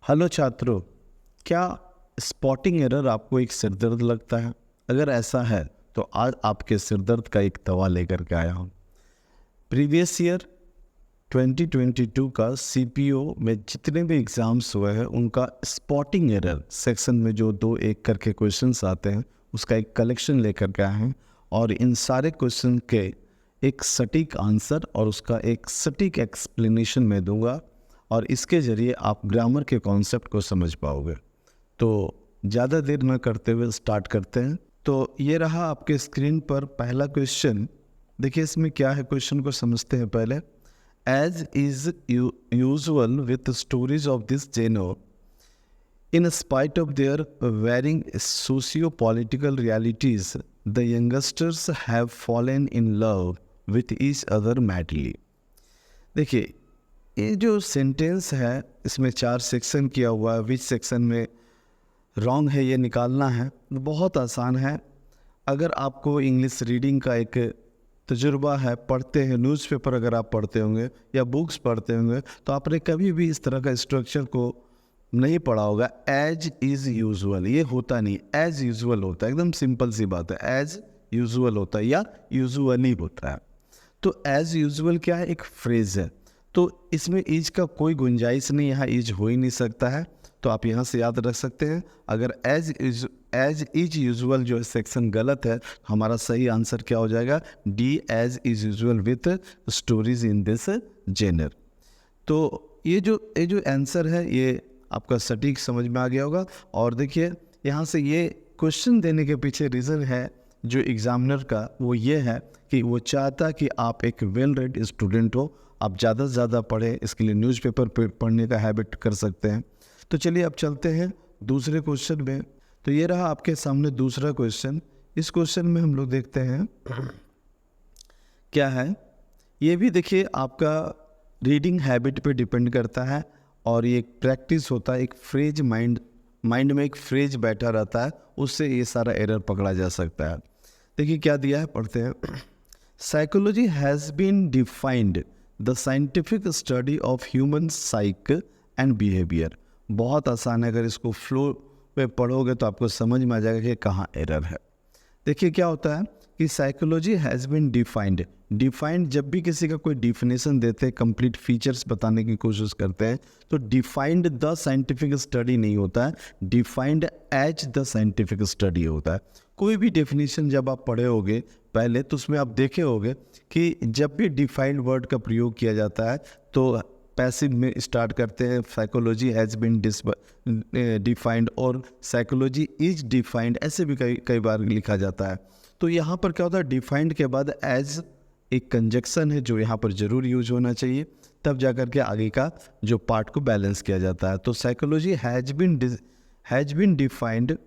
Hello छात्रों, क्या spotting error आपको एक सिरदर्द लगता है? अगर ऐसा है तो आज आपके सिरदर्द का एक दवा लेकर के आया हूँ। प्रीवियस ईयर 2022 का सीपीओ में जितने भी एग्ज़ाम्स हुए हैं उनका स्पॉटिंग एरर सेक्शन में जो 2-1 करके क्वेश्चंस आते हैं उसका एक कलेक्शन लेकर के आए हैं और इन सारे क्वेश्चन के एक सटीक आंसर और उसका एक सटीक एक्सप्लेनेशन मैं दूंगा और इसके ज़रिए आप ग्रामर के कॉन्सेप्ट को समझ पाओगे। तो ज़्यादा देर न करते हुए स्टार्ट करते हैं। तो ये रहा आपके स्क्रीन पर पहला क्वेश्चन। देखिए इसमें क्या है, क्वेश्चन को समझते हैं पहले। As is usual with stories of this genre, in spite of their varying socio-political realities, the youngsters have fallen in love with each other madly। देखिए ये जो सेंटेंस है इसमें 4 सेक्शन किया हुआ है। विच सेक्शन में रॉन्ग है ये निकालना है, बहुत आसान है। अगर आपको इंग्लिश रीडिंग का एक तजुर्बा है, पढ़ते हैं न्यूज़पेपर, अगर आप पढ़ते होंगे या बुक्स पढ़ते होंगे तो आपने कभी भी इस तरह का स्ट्रक्चर को नहीं पढ़ा होगा। एज इज़ यूजुअल ये होता नहीं, एज यूजुअल होता है। एकदम सिंपल सी बात है, एज यूजुअल होता है या यूजुअली होता है। तो एज यूजुअल क्या है, एक फ्रेज है, तो इसमें इज का कोई गुंजाइश नहीं, यहाँ इज हो ही नहीं सकता है। तो आप यहाँ से याद रख सकते हैं, अगर एज इज यूजुअल जो सेक्शन गलत है, हमारा सही आंसर क्या हो जाएगा, D as is usual with stories in this genre. तो ये जो आंसर है ये आपका सटीक समझ में आ गया होगा। और देखिए यहाँ से ये क्वेश्चन देने के पीछे रीज़न है जो एग्जामिनर का, वो ये है कि वो चाहता कि आप एक वेल रेड स्टूडेंट हो, आप ज़्यादा से ज़्यादा पढ़ें। इसके लिए न्यूज़पेपर पढ़ने का हैबिट कर सकते हैं। तो चलिए अब चलते हैं दूसरे क्वेश्चन में। तो ये रहा आपके सामने दूसरा क्वेश्चन। इस क्वेश्चन में हम लोग देखते हैं क्या है। ये भी देखिए आपका रीडिंग हैबिट पे डिपेंड करता है और ये एक प्रैक्टिस होता है। एक फ्रेज माइंड में एक फ्रेज बैठा रहता है, उससे ये सारा एरर पकड़ा जा सकता है। देखिए क्या दिया है, पढ़ते हैं। Psychology has been defined the scientific study of human psyche and behaviour. बहुत आसान है, अगर इसको फ्लो पे पढ़ोगे तो आपको समझ में आ जाएगा कि कहाँ एरर है। देखिए क्या होता है कि साइकोलॉजी हैज़ बीन डिफाइंड जब भी किसी का कोई डिफिनेशन देते हैं, कंप्लीट फीचर्स बताने की कोशिश करते हैं, तो डिफाइंड द साइंटिफिक स्टडी नहीं होता है, defined as the scientific study होता है। कोई भी डेफिनेशन जब आप पढ़े होगे पहले, तो उसमें आप देखे होगे कि जब भी डिफाइंड वर्ड का प्रयोग किया जाता है तो पैसिव में स्टार्ट करते हैं, साइकोलॉजी हैज़ बीन डिफाइंड और साइकोलॉजी इज डिफाइंड, ऐसे भी कई बार लिखा जाता है। तो यहाँ पर क्या होता है, डिफाइंड के बाद एज एक कंजक्शन है जो यहाँ पर ज़रूर यूज होना चाहिए, तब जाकर के आगे का जो पार्ट को बैलेंस किया जाता है। तो psychology has been defined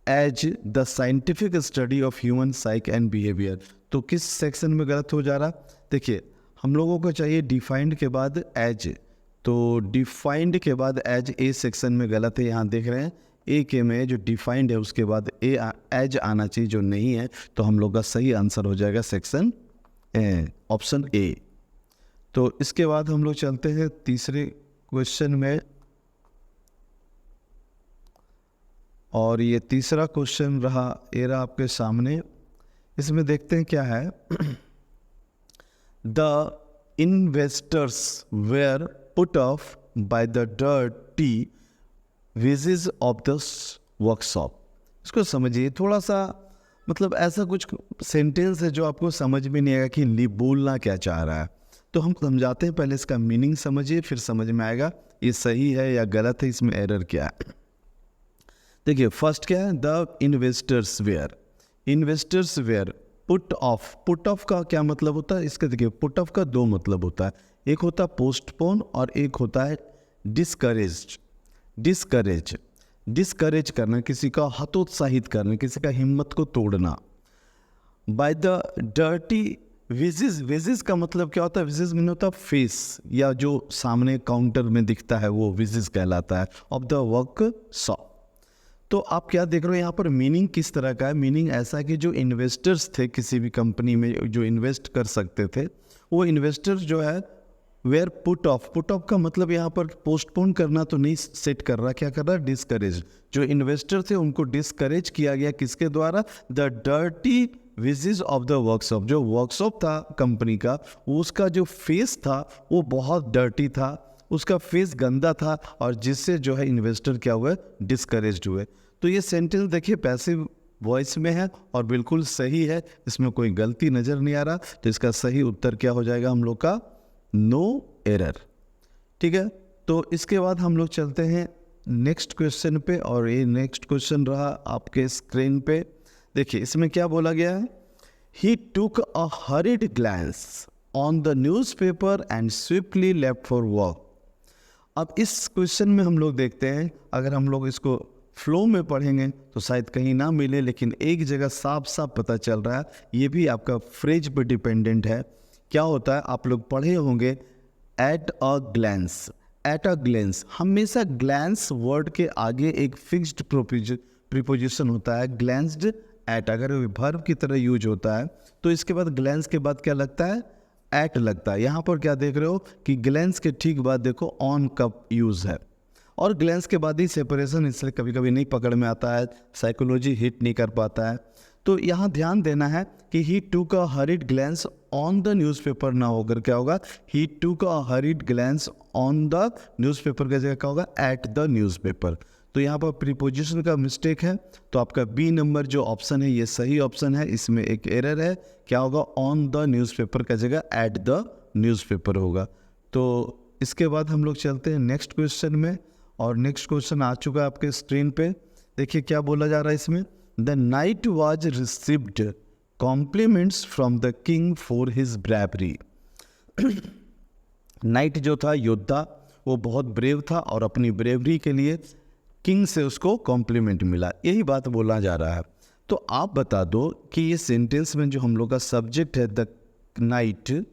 as the scientific study of human psyche and behaviour. तो किस सेक्शन में गलत हो जा रहा, देखिए हम लोगों को चाहिए डिफाइंड के बाद एज, तो डिफाइंड के बाद एज ए सेक्शन में गलत है। यहाँ देख रहे हैं ए के में जो डिफाइंड है उसके बाद एज आना चाहिए, जो नहीं है। तो हम लोग का सही आंसर हो जाएगा सेक्शन ऑप्शन ए। तो इसके बाद हम लोग चलते हैं तीसरे क्वेश्चन में, और ये तीसरा क्वेश्चन रहा ये रहा आपके सामने। इसमें देखते हैं क्या है। The investors were put off by the dirty visages of the workshop. इसको समझिए थोड़ा सा, मतलब ऐसा कुछ सेंटेंस है जो आपको समझ में नहीं आएगा कि बोलना क्या चाह रहा है। तो हम समझाते हैं, पहले इसका मीनिंग समझिए, फिर समझ में आएगा ये सही है या गलत है, इसमें एरर क्या है। देखिए फर्स्ट क्या है, the investors were put off का क्या मतलब होता है इसका। देखिए पुट ऑफ का दो मतलब होता है, एक होता है पोस्टपोन और एक होता है डिस्करेज करना, किसी का हतोत्साहित करना, किसी का हिम्मत को तोड़ना। बाय द डर्टी विजेस का मतलब क्या होता है, विजेस में होता है फेस, या जो सामने काउंटर में दिखता है वो विजेस कहलाता है, ऑफ द वर्कशॉप। तो आप क्या देख रहे हो यहाँ पर, मीनिंग किस तरह का है। मीनिंग ऐसा है कि जो इन्वेस्टर्स थे किसी भी कंपनी में जो इन्वेस्ट कर सकते थे, वो इन्वेस्टर्स जो है वेयर पुट ऑफ का मतलब यहाँ पर पोस्टपोन करना तो नहीं सेट कर रहा, क्या कर रहा है, डिस्करेज। जो इन्वेस्टर थे उनको डिस्करेज किया गया किसके द्वारा, the dirty visages of the workshop. जो वर्कशॉप था कंपनी का, उसका जो फेस था वो बहुत डर्टी था, उसका फेस गंदा था, और जिससे जो है इन्वेस्टर क्या हुए, डिस्करेज्ड हुए। तो ये सेंटेंस देखिए पैसिव वॉइस में है और बिल्कुल सही है, इसमें कोई गलती नज़र नहीं आ रहा। तो इसका सही उत्तर क्या हो जाएगा हम लोग का, नो एरर। ठीक है, तो इसके बाद हम लोग चलते हैं नेक्स्ट क्वेश्चन पे, और ये नेक्स्ट क्वेश्चन रहा आपके स्क्रीन पे। देखिए इसमें क्या बोला गया है, he took a hurried glance on the newspaper and swiftly left for work. अब इस क्वेश्चन में हम लोग देखते हैं, अगर हम लोग इसको फ्लो में पढ़ेंगे तो शायद कहीं ना मिले, लेकिन एक जगह साफ साफ पता चल रहा है। ये भी आपका फ्रेज पे डिपेंडेंट है। क्या होता है, आप लोग पढ़े होंगे at a glance. At a glance, हमेशा ग्लैंस वर्ड के आगे एक फिक्स्ड प्रीपोजिशन होता है, ग्लैंस्ड एट। अगर वर्ब की तरह यूज होता है तो इसके बाद ग्लैंस के बाद क्या लगता है, एट लगता है। यहाँ पर क्या देख रहे हो कि ग्लैंस के ठीक बाद देखो ऑन का यूज है, और ग्लैंस के बाद ही सेपरेशन इसलिए कभी कभी नहीं पकड़ में आता है, साइकोलॉजी हिट नहीं कर पाता है। तो यहाँ ध्यान देना है कि he took a hurried glance on the newspaper ना होकर क्या होगा, he took a hurried glance on the newspaper का जगह क्या होगा, एट द न्यूज़पेपर। तो यहाँ पर प्रीपोजिशन का मिस्टेक है, तो आपका बी नंबर जो ऑप्शन है ये सही ऑप्शन है, इसमें एक एरर है। क्या होगा, ऑन द न्यूज़पेपर का जगह एट द न्यूज़पेपर होगा। तो इसके बाद हम लोग चलते हैं नेक्स्ट क्वेश्चन में, और नेक्स्ट क्वेश्चन आ चुका है आपके स्क्रीन पे। देखिए क्या बोला जा रहा है इसमें, the knight was received compliments from the king for his bravery. Knight जो था योद्धा, वो बहुत ब्रेव था और अपनी ब्रेवरी के लिए किंग से उसको कॉम्प्लीमेंट मिला, यही बात बोला जा रहा है। तो आप बता दो कि ये सेंटेंस में जो हम लोग का सब्जेक्ट है द नाइट,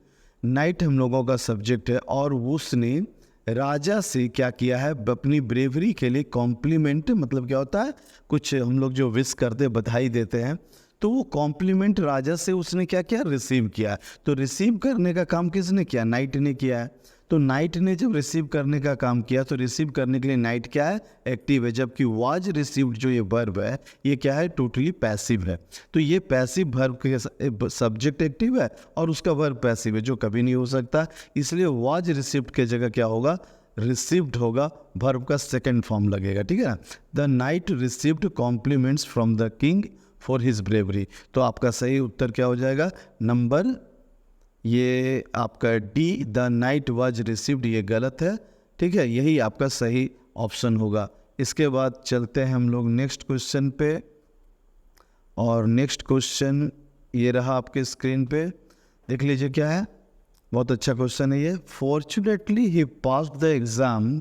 नाइट हम लोगों का सब्जेक्ट है, और उसने राजा से क्या किया है, अपनी ब्रेवरी के लिए कॉम्प्लीमेंट, मतलब क्या होता है, कुछ हम लोग जो विश करते बधाई देते हैं, तो वो कॉम्प्लीमेंट राजा से उसने क्या किया, रिसीव किया। तो रिसीव करने का काम किसने किया, नाइट ने किया है। तो नाइट ने जब रिसीव करने का काम किया तो रिसीव करने के लिए नाइट क्या है, एक्टिव है, जबकि वाज रिसीव्ड जो ये वर्ब है ये क्या है, टोटली पैसिव है। तो ये पैसिव वर्ब के सब्जेक्ट एक्टिव है और उसका वर्ब पैसिव है, जो कभी नहीं हो सकता, इसलिए वाज रिसीव्ड के जगह क्या होगा, रिसीव्ड होगा, वर्ब का सेकेंड फॉर्म लगेगा। ठीक है ना, the knight received compliments from the king for his bravery. तो आपका सही उत्तर क्या हो जाएगा, नंबर ये आपका D, the night was received, ये गलत है। ठीक है, यही आपका सही ऑप्शन होगा। इसके बाद चलते हैं हम लोग नेक्स्ट क्वेश्चन पे, और नेक्स्ट क्वेश्चन ये रहा आपके स्क्रीन पे, देख लीजिए क्या है, बहुत अच्छा क्वेश्चन है ये। Fortunately he passed the exam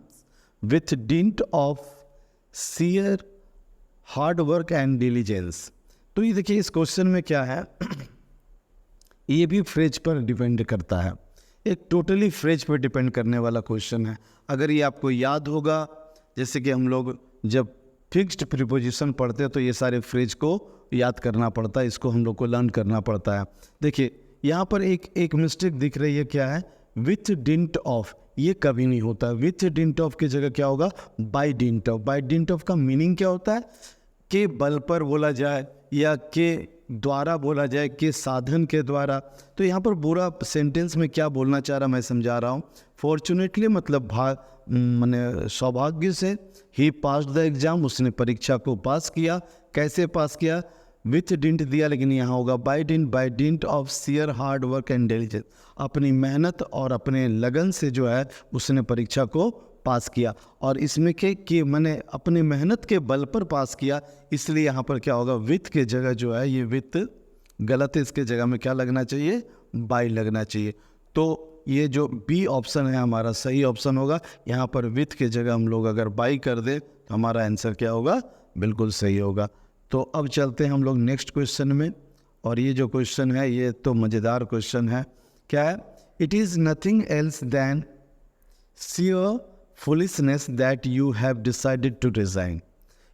with dint of sheer hard work and diligence. तो ये देखिए इस क्वेश्चन में क्या है, ये भी फ्रेज पर डिपेंड करता है, एक टोटली फ्रेज पर डिपेंड करने वाला क्वेश्चन है। अगर ये आपको याद होगा, जैसे कि हम लोग जब फिक्स्ड प्रीपोजिशन पढ़ते हैं तो ये सारे फ्रेज को याद करना पड़ता है, इसको हम लोग को लर्न करना पड़ता है। देखिए यहाँ पर एक मिस्टेक दिख रही है, क्या है, विथ डिंट ऑफ, ये कभी नहीं होता। विथ डिंट ऑफ की जगह क्या होगा, by dint of. By dint of का मीनिंग क्या होता है, के बल पर बोला जाए या के द्वारा बोला जाए, के साधन के द्वारा। तो यहाँ पर पूरा सेंटेंस में क्या बोलना चाह रहा मैं समझा रहा हूँ। फॉर्चुनेटली मतलब माने सौभाग्य से, ही पास्ड द एग्जाम, उसने परीक्षा को पास किया। कैसे पास किया, विथ डिंट दिया, लेकिन यहाँ होगा by dint, by dint of sheer hard work and diligence, अपनी मेहनत और अपने लगन से जो है उसने परीक्षा को पास किया। और इसमें कि मैंने अपने मेहनत के बल पर पास किया, इसलिए यहाँ पर क्या होगा, विथ के जगह जो है ये विथ गलत है, इसके जगह में क्या लगना चाहिए, बाय लगना चाहिए। तो ये जो बी ऑप्शन है हमारा सही ऑप्शन होगा। यहाँ पर विथ के जगह हम लोग अगर बाय कर दे तो हमारा आंसर क्या होगा, बिल्कुल सही होगा। तो अब चलते हैं हम लोग नेक्स्ट क्वेश्चन में, और ये जो क्वेश्चन है ये तो मज़ेदार क्वेश्चन है। क्या है, it is nothing else than sheer foolishness that you have decided to resign।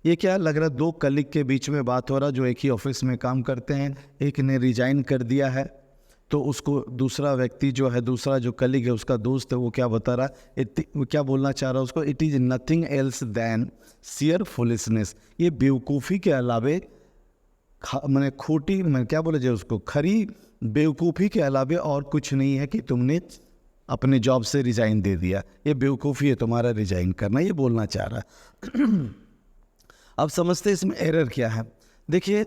ये क्या लग रहा है, दो कलीग के बीच में बात हो रहा, जो एक ही ऑफिस में काम करते हैं, एक ने रिजाइन कर दिया है। तो उसको दूसरा व्यक्ति जो है, दूसरा जो कलीग है, उसका दोस्त है, वो क्या बता रहा है, वो क्या बोलना चाह रहा है उसको, it is nothing else than sheer foolishness. ये बेवकूफ़ी के अलावे मैंने खोटी, मैं क्या बोले जाए उसको, खरी बेवकूफ़ी के अलावे और कुछ नहीं है कि तुमने अपने जॉब से रिज़ाइन दे दिया। ये बेवकूफ़ी है तुम्हारा रिज़ाइन करना, ये बोलना चाह रहा है। अब समझते हैं इसमें एरर क्या है। देखिए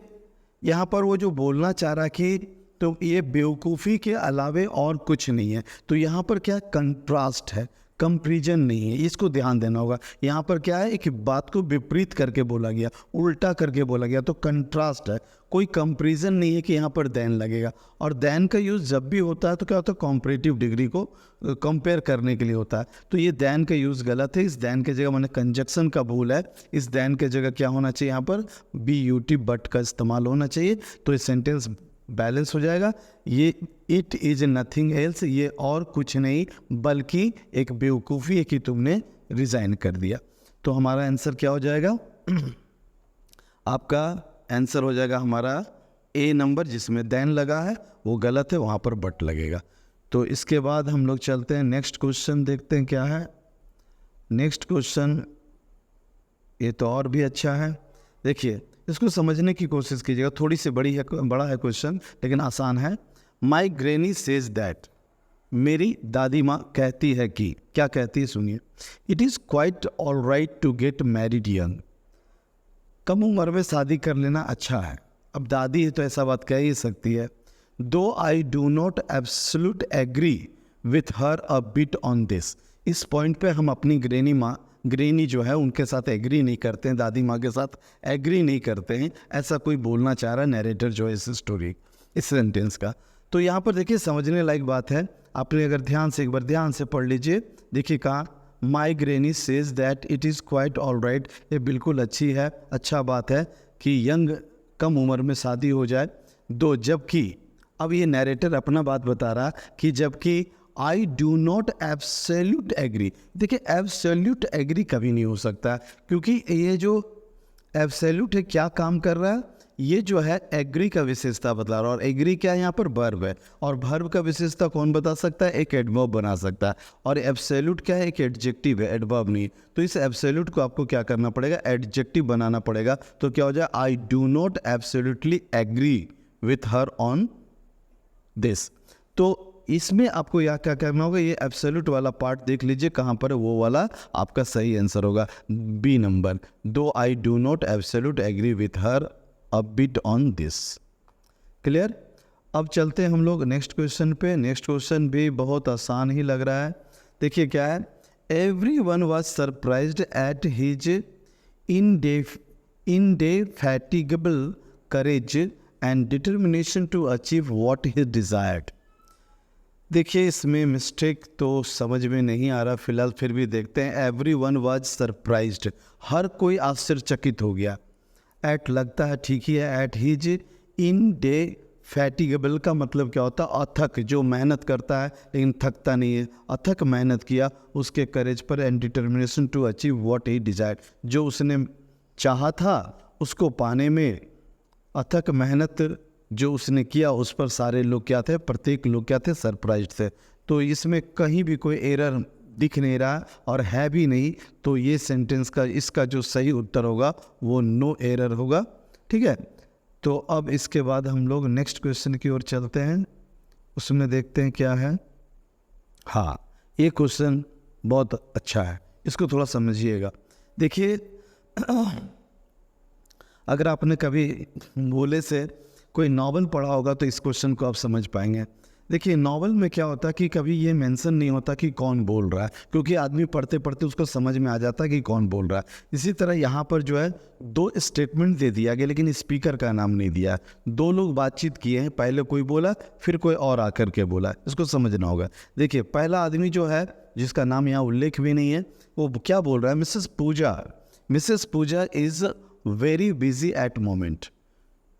यहाँ पर वो जो बोलना चाह रहा कि तो ये बेवकूफ़ी के अलावे और कुछ नहीं है, तो यहाँ पर क्या कंट्रास्ट है, कंपैरिजन नहीं है, इसको ध्यान देना होगा। यहाँ पर क्या है, एक बात को विपरीत करके बोला गया, उल्टा करके बोला गया, तो कंट्रास्ट है, कोई कंपैरिजन नहीं है कि यहाँ पर देन लगेगा। और देन का यूज़ जब भी होता है तो क्या होता है, कॉम्परेटिव डिग्री को कंपेयर करने के लिए होता है। तो ये देन का यूज़ गलत है, इस देन के जगह मैंने कंजक्शन का भूल है, इस देन के जगह क्या होना चाहिए, यहाँ पर BUT बट का इस्तेमाल होना चाहिए, तो ये सेंटेंस बैलेंस हो जाएगा। ये इट इज़ नथिंग एल्स, ये और कुछ नहीं बल्कि एक बेवकूफ़ी है कि तुमने रिज़ाइन कर दिया। तो हमारा आंसर क्या हो जाएगा, आपका आंसर हो जाएगा हमारा A नंबर, जिसमें देन लगा है वो गलत है, वहाँ पर बट लगेगा। तो इसके बाद हम लोग चलते हैं नेक्स्ट क्वेश्चन, देखते हैं क्या है नेक्स्ट क्वेश्चन। ये तो और भी अच्छा है, देखिए इसको समझने की कोशिश कीजिएगा, थोड़ी सी बड़ा है क्वेश्चन लेकिन आसान है। माई ग्रैनी सेज दैट, मेरी दादी माँ कहती है कि, क्या कहती है सुनिए, it is quite all right to get married young, कम उम्र में शादी कर लेना अच्छा है। अब दादी है तो ऐसा बात कह ही सकती है। Though I do not absolute agree with her a bit on this, इस पॉइंट पे हम अपनी ग्रैनी जो है उनके साथ एग्री नहीं करते हैं, दादी माँ के साथ एग्री नहीं करते हैं, ऐसा कोई बोलना चाह रहा है नैरेटर जो है इस स्टोरी, इस सेंटेंस का। तो यहाँ पर देखिए समझने लायक बात है, आपने अगर ध्यान से एक बार ध्यान से पढ़ लीजिए। देखिए कहाँ, my granny says that it is quite all right, ये बिल्कुल अच्छी है, अच्छा बात है कि यंग कम उम्र में शादी हो जाए। दो, जबकि अब ये नैरेटर अपना बात बता रहा कि जबकि I do not absolute agree. देखिए एब्सोल्यूट एग्री कभी नहीं हो सकता, क्योंकि ये जो एब्सोल्यूट है क्या काम कर रहा है, ये जो है एग्री का विशेषता बता रहा है, और एग्री क्या है यहाँ पर वर्ब है, और वर्ब का विशेषता कौन बता सकता है, एक एडवर्ब बना सकता है, और एब्सोल्यूट क्या है, एक एडजेक्टिव है, एडवर्ब नहीं। तो इस एब्सोल्यूट को आपको क्या करना पड़ेगा, एडजेक्टिव बनाना पड़ेगा। तो क्या हो जाए, I do not absolutely agree with her on this. तो इसमें आपको यह क्या करना होगा, ये एब्सोल्यूट वाला पार्ट देख लीजिए कहाँ पर है, वो वाला आपका सही आंसर होगा, B नंबर। Though I do not absolute agree with her a bit on this. Clear. अब चलते हैं हम लोग नेक्स्ट क्वेश्चन पे। नेक्स्ट क्वेश्चन भी बहुत आसान ही लग रहा है। देखिए क्या है, everyone was surprised at his indefatigable courage and determination to achieve what he desired। देखिए इसमें मिस्टेक तो समझ में नहीं आ रहा फिलहाल, फिर भी देखते हैं। एवरीवन वाज सरप्राइज्ड, हर कोई आश्चर्यचकित हो गया। एट लगता है ठीक ही है, एट हिज इनडेफैटिगेबल का मतलब क्या होता है, अथक, जो मेहनत करता है लेकिन थकता नहीं है, अथक मेहनत किया उसके करेज पर, and determination to achieve what he desired, जो उसने चाहा था उसको पाने में अथक मेहनत जो उसने किया उस पर सारे लोग क्या थे, प्रत्येक लोग क्या थे, सरप्राइज्ड थे। तो इसमें कहीं भी कोई एरर दिख नहीं रहा और है भी नहीं, तो ये सेंटेंस का इसका जो सही उत्तर होगा वो नो एरर होगा। ठीक है, तो अब इसके बाद हम लोग नेक्स्ट क्वेश्चन की ओर चलते हैं, उसमें देखते हैं क्या है। हाँ, ये क्वेश्चन बहुत अच्छा है, इसको थोड़ा समझिएगा। देखिए अगर आपने कभी बोले से कोई नॉवल पढ़ा होगा तो इस क्वेश्चन को आप समझ पाएंगे। देखिए नॉवल में क्या होता है कि कभी ये मेंशन नहीं होता कि कौन बोल रहा है, क्योंकि आदमी पढ़ते पढ़ते उसको समझ में आ जाता है कि कौन बोल रहा है। इसी तरह यहाँ पर जो है दो स्टेटमेंट दे दिया गया लेकिन स्पीकर का नाम नहीं दिया। दो लोग बातचीत किए हैं, पहले कोई बोला फिर कोई और आकर के बोला, इसको समझना होगा। देखिए पहला आदमी जो है जिसका नाम यहाँ उल्लेख भी नहीं है, वो क्या बोल रहा है, Mrs Pooja is very busy at moment.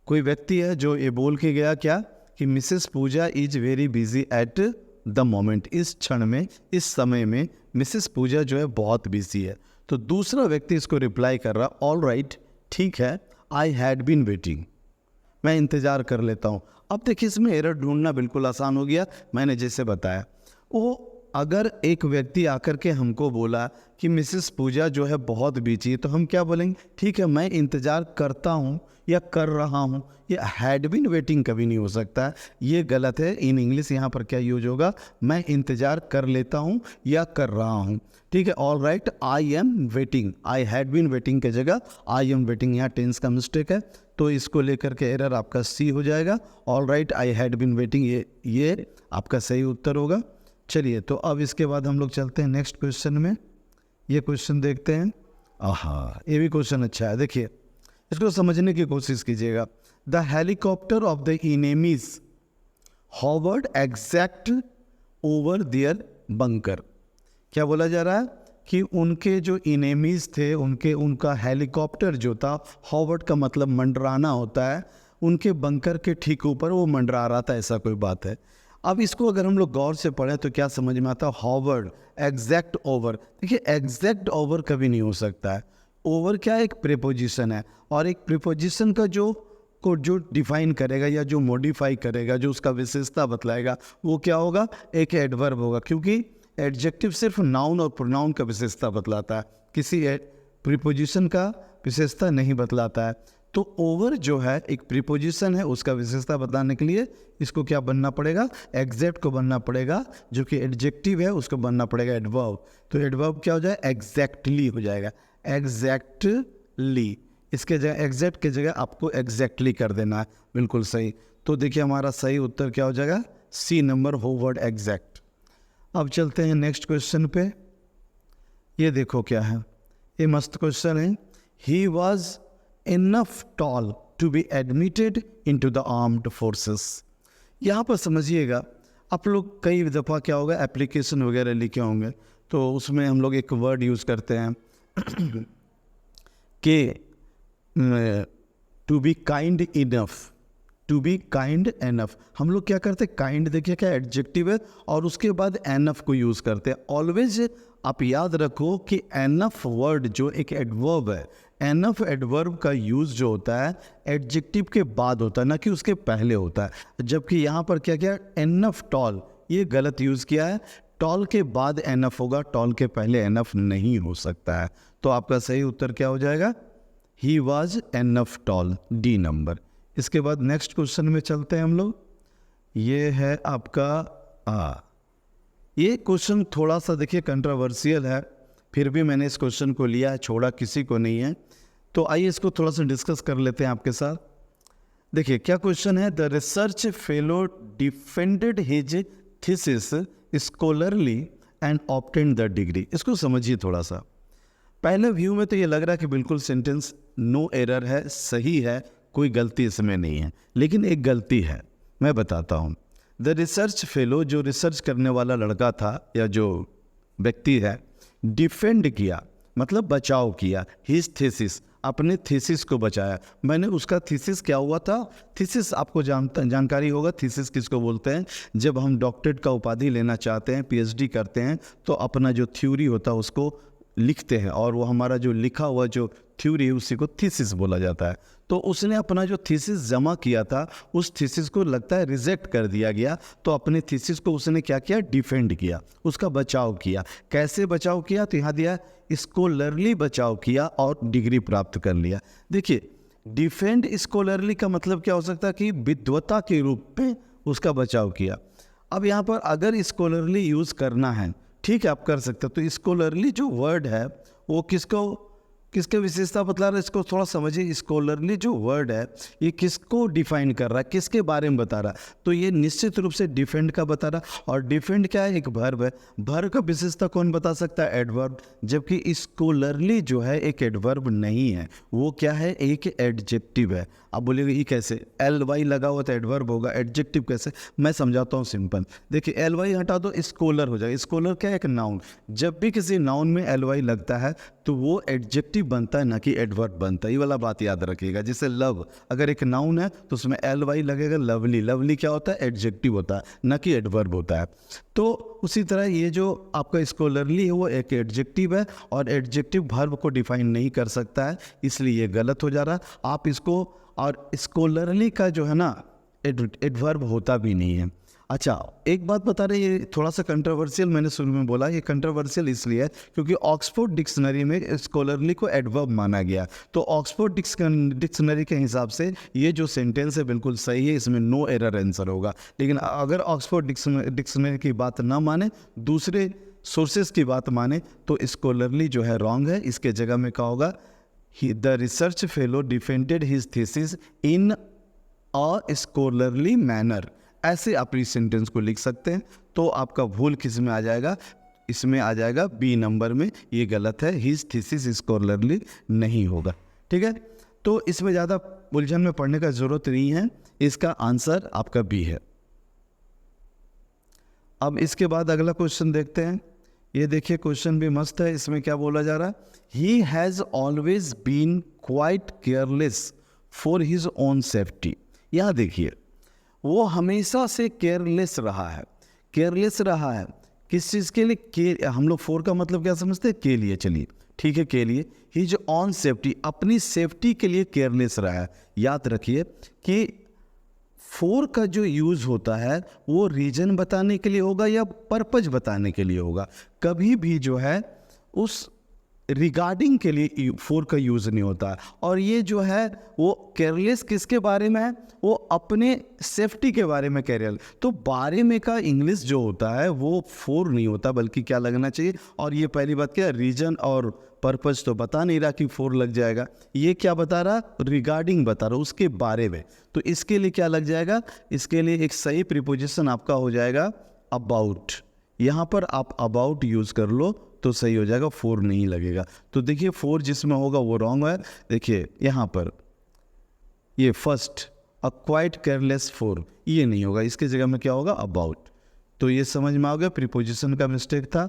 कोई व्यक्ति है जो ये बोल के गया क्या कि Mrs Pooja is very busy at the moment, इस क्षण में, इस समय में मिसेस पूजा जो है बहुत बिजी है। तो दूसरा व्यक्ति इसको रिप्लाई कर रहा, ऑल राइट, ठीक है, आई हैड बीन वेटिंग, मैं इंतज़ार कर लेता हूँ। अब देखिए इसमें एरर ढूंढना बिल्कुल आसान हो गया। मैंने जैसे बताया, वो अगर एक व्यक्ति आकर के हमको बोला कि मिसेस पूजा जो है बहुत बिजी है, तो हम क्या बोलेंगे, ठीक है मैं इंतज़ार करता हूँ या कर रहा हूँ। ये हैड बीन वेटिंग कभी नहीं हो सकता है, ये गलत है। इन इंग्लिश यहाँ पर क्या यूज होगा, मैं इंतज़ार कर लेता हूँ या कर रहा हूँ। ठीक है, all right, I am waiting, I had been waiting के जगह आई एम वेटिंग, यहाँ टेंस का मिस्टेक है, तो इसको लेकर के एरर आपका सी हो जाएगा। All right, I had been waiting, ये आपका सही उत्तर होगा। चलिए, तो अब इसके बाद हम लोग चलते हैं नेक्स्ट क्वेश्चन में। ये क्वेश्चन देखते हैं। आहा, ये भी क्वेश्चन अच्छा है, देखिए इसको समझने की कोशिश कीजिएगा। The helicopter of the enemies hovered exact over their bunker. क्या बोला जा रहा है कि उनके जो एनिमीज थे, उनका हेलीकॉप्टर जो था, हॉवर्ड का मतलब मंडराना होता है, उनके बंकर के ठीक ऊपर वो मंडरा रहा था, ऐसा कोई बात है। अब इसको अगर हम लोग गौर से पढ़ें तो क्या समझ में आता है, हॉवर्ड एग्जैक्ट ओवर। देखिए एग्जैक्ट ओवर कभी नहीं हो सकता है। ओवर क्या एक प्रीपोजिशन है, और एक प्रीपोजिशन का जो डिफाइन करेगा या जो मॉडिफाई करेगा, जो उसका विशेषता बतलाएगा, वो क्या होगा, एक एडवर्ब होगा। क्योंकि एडजेक्टिव सिर्फ नाउन और प्रोनाउन का विशेषता बतलाता है, किसी प्रीपोजिशन का विशेषता नहीं बतलाता है। तो ओवर जो है एक प्रीपोजिशन है, उसका विशेषता बताने के लिए इसको क्या बनना पड़ेगा, एग्जैक्ट को बनना पड़ेगा, जो कि एडजेक्टिव है उसको बनना पड़ेगा एडवर्ब। तो एडवर्ब क्या हो जाएगा, एग्जैक्टली हो जाएगा, एग्जैक्टली। इसके जगह एग्जैक्ट की जगह आपको एग्जैक्टली कर देना है, बिल्कुल सही। तो देखिए हमारा सही उत्तर क्या हो जाएगा, सी नंबर, हॉवर्ड एग्जैक्ट। अब चलते हैं नेक्स्ट क्वेश्चन पे। ये देखो क्या है, ये मस्त क्वेश्चन है। He was enough tall to be admitted into the armed forces। यहाँ पर समझिएगा, आप लोग कई दफ़ा क्या होगा, एप्लीकेशन वगैरह लिखे होंगे, तो उसमें हम लोग एक वर्ड यूज़ करते हैं कि to be kind enough, to be kind enough. हम लोग क्या करते हैं, काइंड देखिए क्या एडजेक्टिव है, और उसके बाद एनफ को यूज़ करते हैं। ऑलवेज आप याद रखो कि एनफ वर्ड जो एक एडवर्ब है, एनफ एडवर्ब का यूज़ जो होता है एडजेक्टिव के बाद होता है, ना कि उसके पहले होता है। जबकि यहाँ पर क्या किया, एनफ टॉल, ये गलत यूज़ किया है। टॉल के बाद एनफ होगा, टॉल के पहले एनफ नहीं हो सकता है। तो आपका सही उत्तर क्या हो जाएगा, he was enough tall, D नंबर। इसके बाद नेक्स्ट क्वेश्चन में चलते हैं हम लोग। ये है आपका ये क्वेश्चन थोड़ा सा देखिए कंट्रोवर्शियल है, फिर भी मैंने इस क्वेश्चन को लिया है, छोड़ा किसी को नहीं है। तो आइए इसको थोड़ा सा डिस्कस कर लेते हैं आपके साथ। देखिए क्या क्वेश्चन है, the research fellow defended his thesis scholarly and obtained the degree. इसको समझिए थोड़ा सा। पहले व्यू में तो ये लग रहा है कि बिल्कुल सेंटेंस नो एरर है, सही है, कोई गलती इसमें नहीं है। लेकिन एक गलती है, मैं बताता हूँ। द रिसर्च फेलो, जो रिसर्च करने वाला लड़का था या जो व्यक्ति है, डिफेंड किया मतलब बचाव किया, हिज थीसिस, अपने थीसिस को बचाया। मैंने उसका थीसिस क्या हुआ था, थीसिस आपको जानकारी होगा, थीसिस किसको बोलते हैं। जब हम डॉक्टरेट का उपाधि लेना चाहते हैं, पीएचडी करते हैं, तो अपना जो थ्योरी होता है उसको लिखते हैं, और वो हमारा जो लिखा हुआ जो थ्योरी है उसी को थीसिस बोला जाता है। तो उसने अपना जो थीसिस जमा किया था, उस थीसिस को लगता है रिजेक्ट कर दिया गया, तो अपने थीसिस को उसने क्या किया, डिफेंड किया, उसका बचाव किया। कैसे बचाव किया, तो यहाँ दिया स्कॉलरली बचाव किया और डिग्री प्राप्त कर लिया। देखिए डिफेंड स्कॉलरली का मतलब क्या हो सकता है कि विद्वता के रूप में उसका बचाव किया। अब यहाँ पर अगर स्कॉलरली यूज़ करना है, ठीक है आप कर सकते हो। तो स्कॉलरली जो वर्ड है वो किसके विशेषता बतला रहा है, इसको थोड़ा समझिए। स्कॉलरली जो वर्ड है ये किसको डिफाइन कर रहा है, किसके बारे में बता रहा है, तो ये निश्चित रूप से डिफेंड का बता रहा है। और डिफेंड क्या है, एक वर्ब है। वर्ब का विशेषता कौन बता सकता है, एडवर्ब। जबकि स्कॉलरली जो है एक एडवर्ब नहीं है, वो क्या है, एक एडजेक्टिव है। आप बोलिएगा ये कैसे, एल वाई लगा हुआ तो एडवर्ब होगा, एडजेक्टिव कैसे, मैं समझाता हूँ सिंपल। देखिए एल वाई हटा दो, स्कॉलर हो जाएगा। स्कॉलर क्या है, एक नाउन। जब भी किसी नाउन में एल वाई लगता है तो वो एडजेक्टिव बनता है, ना कि एडवर्ब बनता है। ये वाला बात याद रखिएगा। जैसे लव, अगर एक नाउन है तो उसमें एल वाई लगेगा, लवली, लवली क्या होता है, एडजेक्टिव होता है, ना कि एडवर्ब होता है। तो उसी तरह ये जो आपका स्कॉलरली है वो एक एडजेक्टिव है, और एडजेक्टिव वर्ब को डिफाइन नहीं कर सकता है, इसलिए ये गलत हो जा रहा है। आप इसको, और स्कॉलरली का जो है ना एडवर्ब होता भी नहीं है। अच्छा, एक बात बता रहे, ये थोड़ा सा कंट्रोवर्शियल, मैंने शुरू में बोला ये कंट्रोवर्शियल इसलिए है क्योंकि ऑक्सफोर्ड डिक्शनरी में स्कॉलरली को एडवर्ब माना गया। तो ऑक्सफोर्ड डिक्शनरी के हिसाब से ये जो सेंटेंस है बिल्कुल सही है, इसमें नो एरर आंसर होगा। लेकिन अगर ऑक्सफोर्ड डिक्शनरी की बात ना माने, दूसरे सोर्सेज की बात माने, तो स्कॉलरली जो है रॉन्ग है। इसके जगह में क्या होगा, the research fellow defended his thesis in a scholarly manner, ऐसे आप इस सेंटेंस को लिख सकते हैं। तो आपका भूल किस में आ जाएगा, इसमें आ जाएगा बी नंबर में, ये गलत है, हिज थीसिस स्कॉलरली नहीं होगा। ठीक है, तो इसमें ज़्यादा उलझन में पढ़ने का ज़रूरत नहीं है, इसका आंसर आपका बी है। अब इसके बाद अगला क्वेश्चन देखते हैं। ये देखिए क्वेश्चन भी मस्त है, इसमें क्या बोला जा रहा है, he has always been quite careless for his own safety. यहाँ देखिए, वो हमेशा से केयरलेस रहा है। केयरलेस रहा है किस चीज़ के लिए, के हम लोग फोर का मतलब क्या समझते हैं, के लिए, चलिए ठीक है, के लिए। हिज ऑन सेफ्टी, अपनी सेफ्टी के लिए केयरलेस रहा है। याद रखिए कि फोर का जो यूज़ होता है वो रीजन बताने के लिए होगा या पर्पज बताने के लिए होगा। कभी भी जो है उस रिगार्डिंग के लिए फोर का यूज़ नहीं होता है। और ये जो है वो केयरलेस किसके बारे में है, वो अपने सेफ्टी के बारे में केयरलेस। तो बारे में का इंग्लिश जो होता है वो फोर नहीं होता, बल्कि क्या लगना चाहिए। और ये पहली बात क्या, रीजन और पर्पज तो बता नहीं रहा कि फोर लग जाएगा, ये क्या बता रहा, रिगार्डिंग बता रहा, उसके बारे में। तो इसके लिए क्या लग जाएगा, इसके लिए एक सही प्रीपोजिशन आपका हो जाएगा अबाउट। यहाँ पर आप अबाउट यूज़ कर लो तो सही हो जाएगा, फोर नहीं लगेगा। तो देखिए फोर जिसमें होगा वो रॉन्ग है। देखिए यहाँ पर ये फर्स्ट अ क्वाइट केयरलेस फोर, ये नहीं होगा, इसके जगह में क्या होगा, अबाउट। तो ये समझ में आ गया, प्रीपोजिशन का मिस्टेक था।